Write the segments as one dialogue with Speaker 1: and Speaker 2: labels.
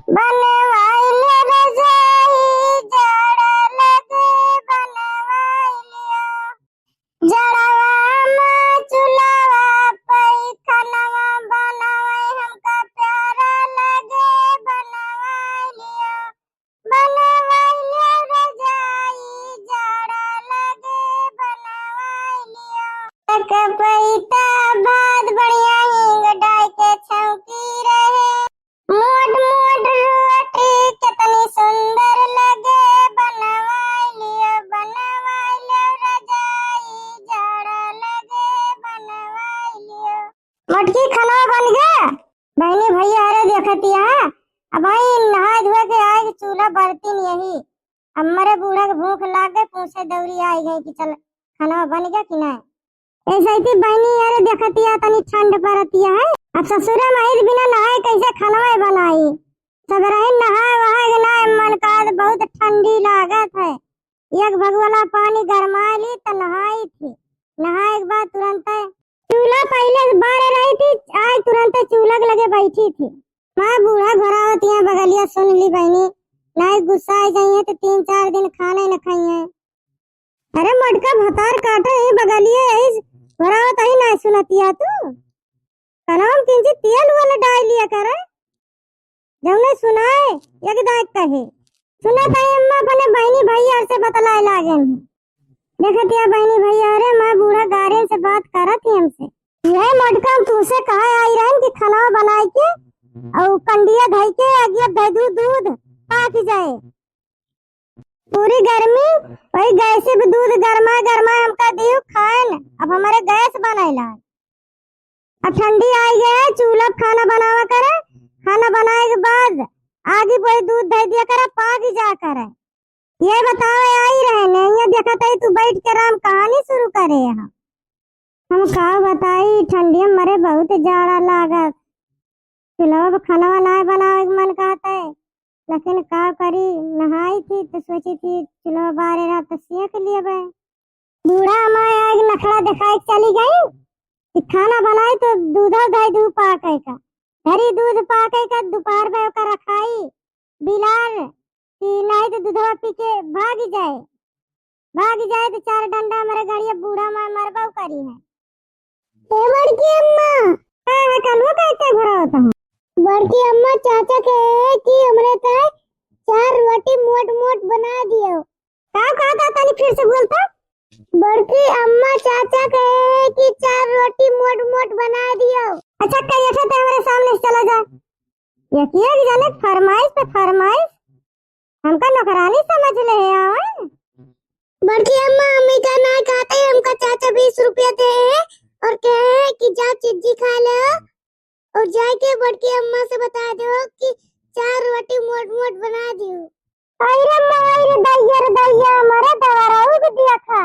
Speaker 1: बनवाइले रजाई जड़ा लगे बनवाइलिया जड़वा में चुलावा पई खनवा बनवाई हमका प्यारा लगे बनवाइलिया बनवाइले रजाई जड़ा लगे बनवाइलिया कपैता भात बढ़िया हिंग डाल के छौकी रहे मोट मोट रोटी कितनी सुंदर लगे बनवाइलिया रजाई जड़ा लगे बनवाइलिया मटकी खाना बन गया बहनी भैया अरे देखतिया अब भाई नहा धोए के आए चूल्हा बरती यही अब मरे बूढ़ा के भूख लाग गए पूछे दौरी आई गई कि चल खाना बन गया कि नहीं ऐसे ही बहनी अरे देखतिया तनी ठंड पड़तिया है अब ससुर माई बिना नहाए कैसे खाना बनाई सब रहे नहाए वहाए के ना मन का बहुत ठंडी लागत है एक भगवाना पानी गरमा ली तो नहाई थी नहाए के बाद तुरंत चूल्हा पहले बाढ़ रही थी आज तुरंत चूल्हा के लगे बैठी थी माँ बूढ़ा घोड़ा होती है बगलिया सुन ली बहनी नहीं गुस्सा आ जाइए तो 3-4 दिन खाने न खाइए अरे मटका भतार काटे ही बगलिया यही घोड़ा होता ही नहीं सुनतिया तू कलम किंची तेल वाला डाल लिया करे जब ने सुनाए एक दाग कहे सुना ताई अम्मा अपने बहनी भैया से बतलाए लागे देखतिया बहनी भैया अरे मैं बूढ़ा गारे से बात करत थी हमसे यह मटका तुमसे कहा आई रहन कि खाना बनाए के और कंडिया धई के अगिया दे दूध पाक जाए पूरी गर्मी वही गैस से भी दूध गरमा गरमा हमका दियो खान अब हमारे गैस बनाइला अब ठंडी आई गया चूल्हा खाना बनावा करे खाना बनाए के बाद आगे कोई दूध दे दिया करे पाक जा करे ये बताओ आई रहे नहीं देखा था तू बैठ के राम कहानी शुरू करे यहाँ हम का बताई ठंडी में मरे बहुत जाड़ा लागत चूल्हा पर खाना बनाए के मन कहता है लेकिन का करी नहाई थी तो सोची थी चलो बारे रात तो सीख लिए भाई बूढ़ा हमारे एक नखड़ा दिखाई चली गई कि खाना बनाई तो दूध पाके का घरी दूध पाके का दोपहर में का रखाई बिलार कि नहीं तो दूधवा पी के भाग जाए तो 4 डंडा हमारे गाड़िया बूढ़ा माँ मरबाऊ करी है बड़की अम्मा है कलवा कैसे घोड़ा होता हूँ बड़की अम्मा चाचा कहे कि हमरे तय 4 रोटी मोट मोट बना दियो का कहा था तनी फिर से बोलता बड़की अम्मा चाचा कहे कि 4 रोटी मोट मोट बना दियो अच्छा कहिए थे हमारे सामने से चला जा ये किया कि जाने फरमाइश पे फरमाइश हमका नौकरानी समझ ले आवे बड़की अम्मा हमें का ना कहते हमका चाचा 20 रुपया दे और कहे कि जा चिज्जी खा ले और जाके बड़की अम्मा से बता दो कि 4 रोटी मोट मोट बना दियो अरे मायर दैया हमारे दवाराऊ भी दिया खा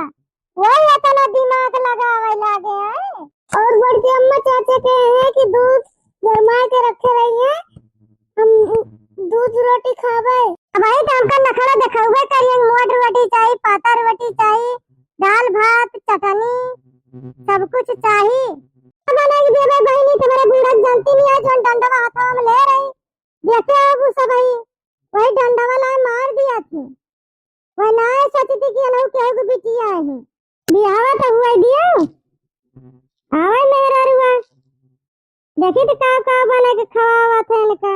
Speaker 1: वही इतना दिमाग लगावे लागे है और बड़की अम्मा चाचा कहे हैं कि दूध गरमा के रखे रही है हम दूध रोटी खावे अब भाई तो हमका नखरा दिखावे करिए मोट रोटी चाहिए पाता रोटी चाहिए दाल भात चटनी सब कुछ चाहिए बना के दे बहनी तुम्हारे बूढ़ा जानती नहीं है जो डंडा हाथों में ले रही देखे अब सब भाई वही डंडा वाला मार दिया थी वह ना सोची थी कि अनहु केहू के बिटिया है बियाह तो हुआ दिया आवे मेरा रुआ देखी तो का बना के खवावा थे इनका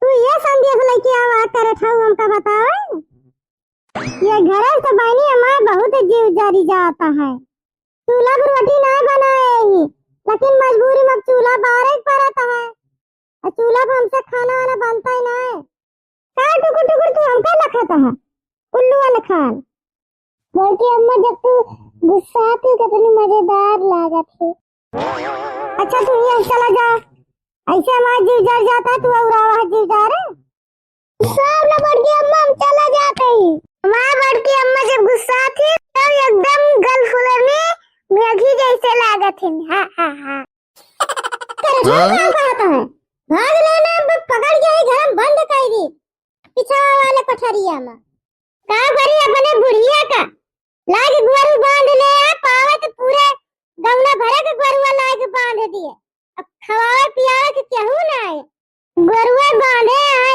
Speaker 1: तू ये संदेश लेके आवा करे ठाऊ हमका बताओ ये घर से बहनी हमारा बहुत जीव जारी जाता है चूल्हा पर रोटी ना बनाएगी लेकिन मजबूरी में चूल्हा बाहर ही पड़ता है और चूल्हा पर हमसे खाना वाना बनता ही नहीं का टुकुर तू हमका ना खाता है उल्लू वाला खान बल्कि अम्मा जब तू गुस्सा आती कितनी मजेदार लागत है अच्छा तू ये चला जा ऐसे हमारा जीव जर जाता तू और जीव जा रहे सब ना बड़की अम्मा हम चला जाते ही हमारी बड़की अम्मा जब गुस्सा आती तो एकदम गल फुले में मेघी जैसे लागत है हाँ कहता है भाग लेना पकड़ के घर बंद कर दी पीछा वाले पठरिया में का करी अपने बुढ़िया का लाग गोरू बांध ले पावे तो पूरे गमला भरे के गोरुआ लाग बांध दिए अब खवाए पियावे के केहू ना आए गोरुआ बांधे आए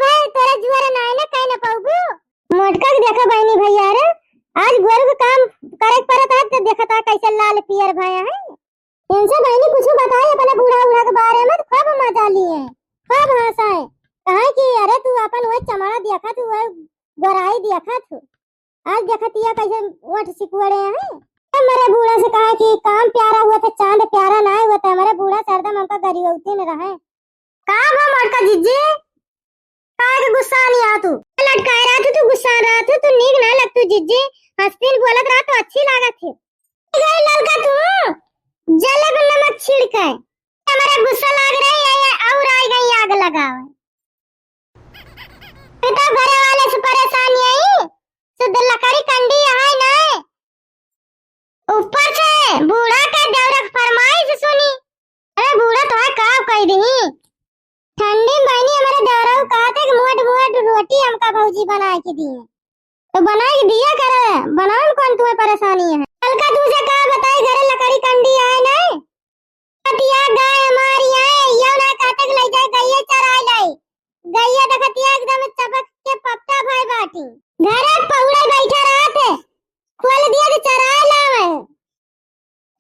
Speaker 1: भाई तेरा जुआरा ना है ना कहीं ना पाऊबू मोटका के देखा बहनी भैया रे आज गोरु के काम करे परत है तो देखा था कैसे लाल पियर भया है इनसे बहनी कुछ बताए अपने बूढ़ा बूढ़ा के बारे में तो खूब मजा लिए खूब हंसाए कहा कि अरे तू अपन वो चमड़ा देखा तू वो गोराई देखा तू आज देखतिया कैसे ओठ सिकुड़े हैं मेरे बूढ़ा से कहा कि काम प्यारा हुआ था चांद प्यारा ना हुआ था हमारे बूढ़ा सरदम हमका गरीबौती में रहे कहा वो मोटका जीजी काहे के गुस्सा नहीं आ तू लटकाए रहा तू गुस्सा रहा तू नीक ना लग तू जीजी हंसती बोलत रहा तो अच्छी लागत थी गई लड़का तू जले पे नमक छिड़के हमारा गुस्सा लाग रही है और आई गई आग लगावे पिता घरे वाले से परेशानी आई शुद्ध लकड़ी कंडी है ना ऊपर से बूढ़ा का दौड़क फरमाइश सुनी अरे बूढ़ा तो है का कह दी ठंडी बहनी हमारे दौरा कहा था कि मोट मोट रोटी हमका भौजी बना के दी तो बना के दिया करे बनाओ कौन तुम्हें परेशानी है कल का तुझे का बताई घरे लकड़ी कंडी है ना कटिया गाय हमारी है यो ना काटक ले जाए गैया चराई लाई गैया देखतिया एकदम चपक के पप्ता भाई बाटी घरे पौड़े बैठा रहा थे खोल दिया कि चराई लावे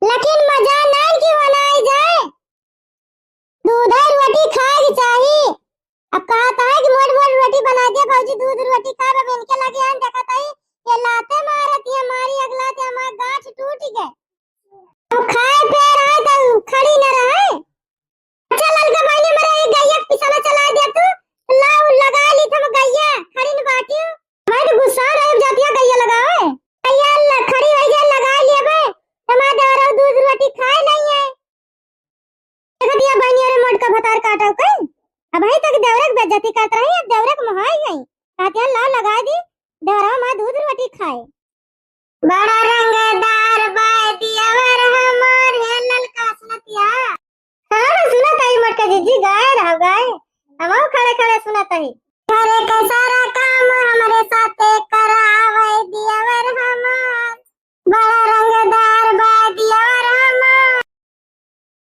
Speaker 1: लेकिन मजा नहीं कि बनाई जाए दूध रोटी खाएगी चाहिए अब कहता है कि मोट मोट रोटी बना दिया भौजी दूध रोटी खा अब इनके लगे हैं देखता है ये लाते मारती है हमारी अगला ते हमारा गांठ टूट गए अब खाए पे रहा तो खड़ी न रहे अच्छा ललका भाई ने मेरा एक गैया पिछला चला दिया तू लाओ लगा ली तुम गैया खड़ी न बाटी मैं तो गुस्सा रहे जातिया गैया लगावे गैया खड़ी हो जा लगा लिया बे हमारा दौरा दूध रोटी खाए नहीं है देखतिया बहनी अरे मोटका भतार काटा कहीं अब भाई तक देवरक बेइज्जती करता रही अब देवरक महाई गई कातिया ला लगा दी देवरा मां दूध रोटी खाए बड़ा रंगदार बाय दियावर हमार है ललका सुनतिया हां सुनत है मोटका जीजी गाय रह गए हम खड़े खड़े सुनत है घरे का सारा काम हमारे साथे करावे दियावर हमार बड़ा रंग